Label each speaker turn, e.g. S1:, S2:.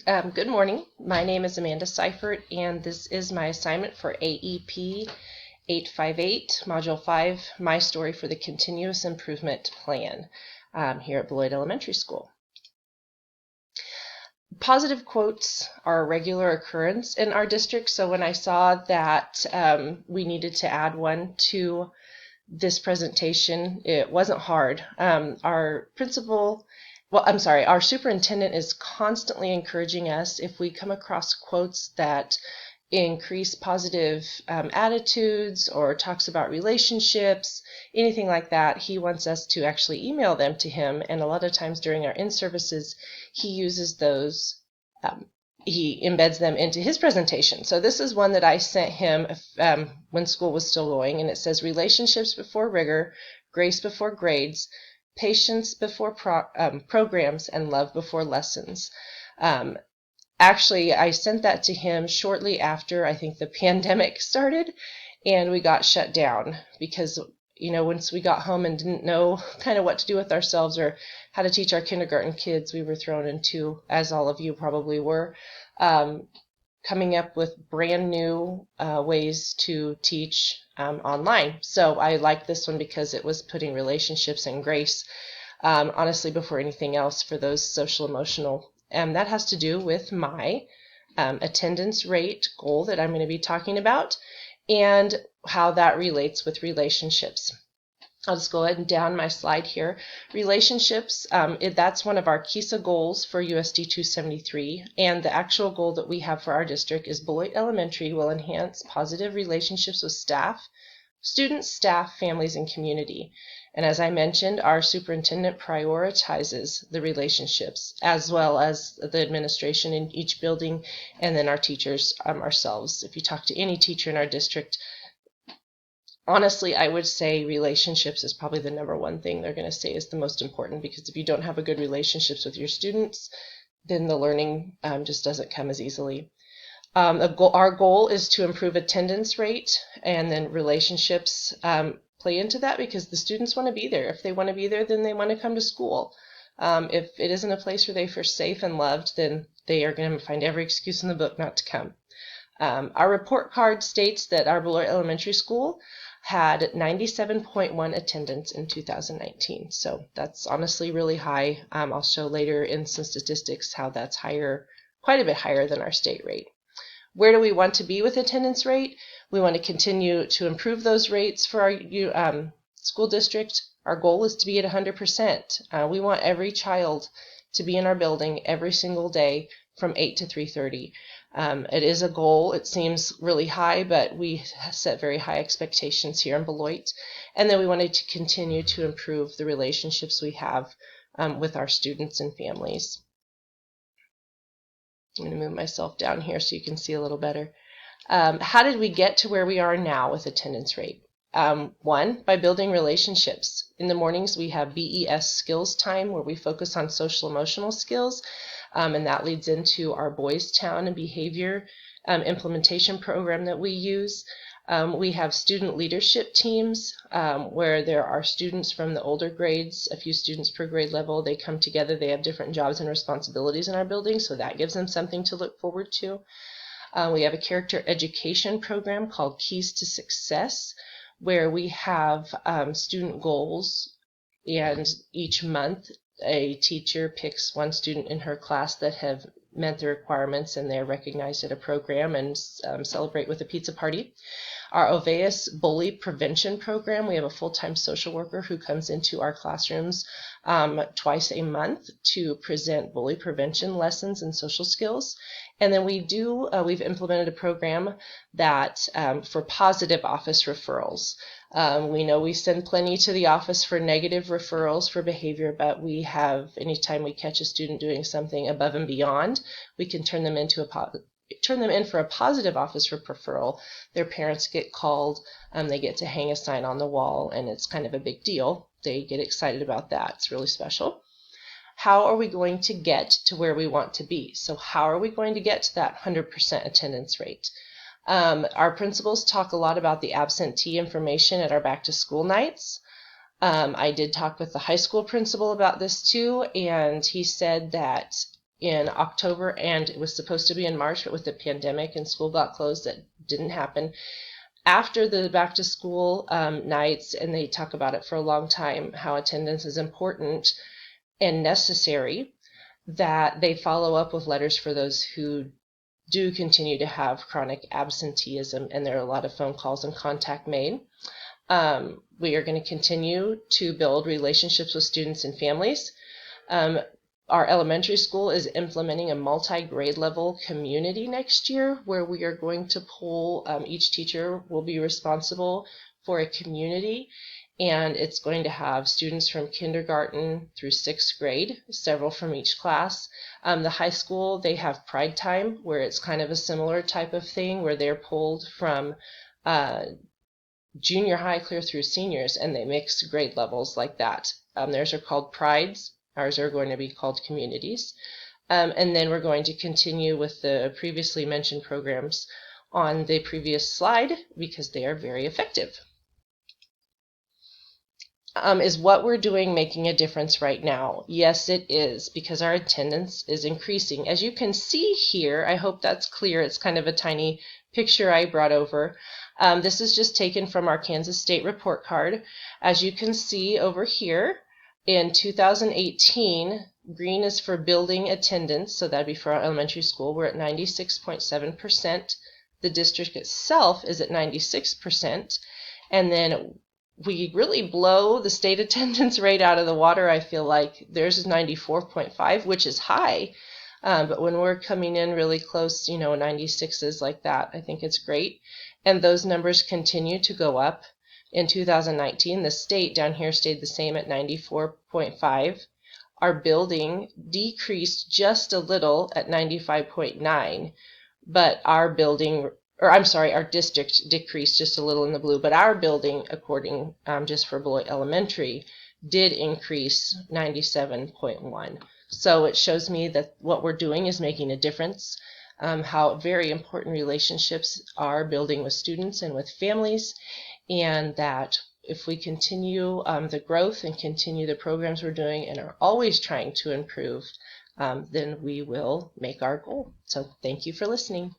S1: Good morning. My name is Amanda Seifert, and this is my assignment for AEP 858, Module 5, My Story for the Continuous Improvement Plan here at Beloit Elementary School. Positive quotes are a regular occurrence in our district, so when I saw that we needed to add one to this presentation, it wasn't hard. Our superintendent is constantly encouraging us if we come across quotes that increase positive attitudes or talks about relationships, anything like that. He wants us to actually email them to him, and a lot of times during our in-services, he uses those. He embeds them into his presentation. So this is one that I sent him when school was still going, and it says relationships before rigor, grace before grades, patience before programs, and love before lessons. Actually, I sent that to him shortly after I think the pandemic started and we got shut down because, once we got home and didn't know kind of what to do with ourselves or how to teach our kindergarten kids, we were thrown into, as all of you probably were, coming up with brand new ways to teach online. So I liked this one because it was putting relationships and grace, honestly, before anything else for those social emotional. And that has to do with my attendance rate goal that I'm going to be talking about and how that relates with relationships. I'll just go ahead and down my slide here. Relationships, that's one of our KISA goals for USD 273, and the actual goal that we have for our district is Beloit Elementary will enhance positive relationships with staff, students, staff, families, and community. And as I mentioned, our superintendent prioritizes the relationships as well as the administration in each building and then our teachers ourselves. If you talk to any teacher in our district, honestly, I would say relationships is probably the number one thing they're going to say is the most important, because if you don't have a good relationships with your students, then the learning just doesn't come as easily. Our goal is to improve attendance rate, and then relationships play into that because the students want to be there. If they want to be there, then they want to come to school. If it isn't a place where they feel safe and loved, then they are going to find every excuse in the book not to come. Our report card states that our Beloit Elementary School had 97.1 attendance in 2019. So that's honestly really high. I'll show later in some statistics how that's higher, quite a bit higher than our state rate. Where do we want to be with attendance rate? We want to continue to improve those rates for our school district. Our goal is to be at 100%. We want every child to be in our building every single day from 8 to 3:30. It is a goal. It seems really high, but we set very high expectations here in Beloit. And then we wanted to continue to improve the relationships we have with our students and families. I'm going to move myself down here so you can see a little better. How did we get to where we are now with attendance rate? One, by building relationships. In the mornings, we have BES skills time where we focus on social emotional skills, and that leads into our Boys Town and behavior implementation program that we use. We have student leadership teams where there are students from the older grades, a few students per grade level. They come together. They have different jobs and responsibilities in our building, so that gives them something to look forward to. We have a character education program called Keys to Success, where we have student goals, and each month a teacher picks one student in her class that have met the requirements, and they're recognized at a program and celebrate with a pizza party. Our Oveus Bully Prevention Program, we have a full-time social worker who comes into our classrooms twice a month to present bully prevention lessons and social skills. And then we've implemented a program that for positive office referrals. We know we send plenty to the office for negative referrals for behavior, but we have, anytime we catch a student doing something above and beyond, we can turn them in for a positive office referral. Their parents get called, they get to hang a sign on the wall, and it's kind of a big deal. They get excited about that. It's really special. How are we going to get to where we want to be? So how are we going to get to that 100% attendance rate? Our principals talk a lot about the absentee information at our back to school nights. I did talk with the high school principal about this too, and he said that in October, and it was supposed to be in March, but with the pandemic and school got closed, that didn't happen. After the back to school nights, and they talk about it for a long time, how attendance is important and necessary, that they follow up with letters for those who do continue to have chronic absenteeism, and there are a lot of phone calls and contact made. We are going to continue to build relationships with students and families. Our elementary school is implementing a multi-grade level community next year, where we are going to pull, each teacher will be responsible for a community, and it's going to have students from kindergarten through 6th grade, several from each class. The high school, they have Pride Time, where it's kind of a similar type of thing, where they're pulled from junior high clear through seniors, and they mix grade levels like that. Theirs are called Prides. Ours are going to be called communities. And then we're going to continue with the previously mentioned programs on the previous slide, because they are very effective. Is what we're doing making a difference right now? Yes, it is, because our attendance is increasing. As you can see here, I hope that's clear. It's kind of a tiny picture I brought over. This is just taken from our Kansas State report card. As you can see over here, in 2018, green is for building attendance, so that'd be for our elementary school. We're at 96.7%. The district itself is at 96%. And then we really blow the state attendance rate out of the water, I feel like. Theirs is 94.5, which is high. But when we're coming in really close, 96s like that, I think it's great. And those numbers continue to go up. In 2019, the state down here stayed the same at 94.5. Our building decreased just a little at 95.9, but our district decreased just a little in the blue, but our building, according just for Beloit Elementary, did increase 97.1. So it shows me that what we're doing is making a difference, how very important relationships are building with students and with families, and that if we continue the growth and continue the programs we're doing and are always trying to improve, then we will make our goal. So thank you for listening.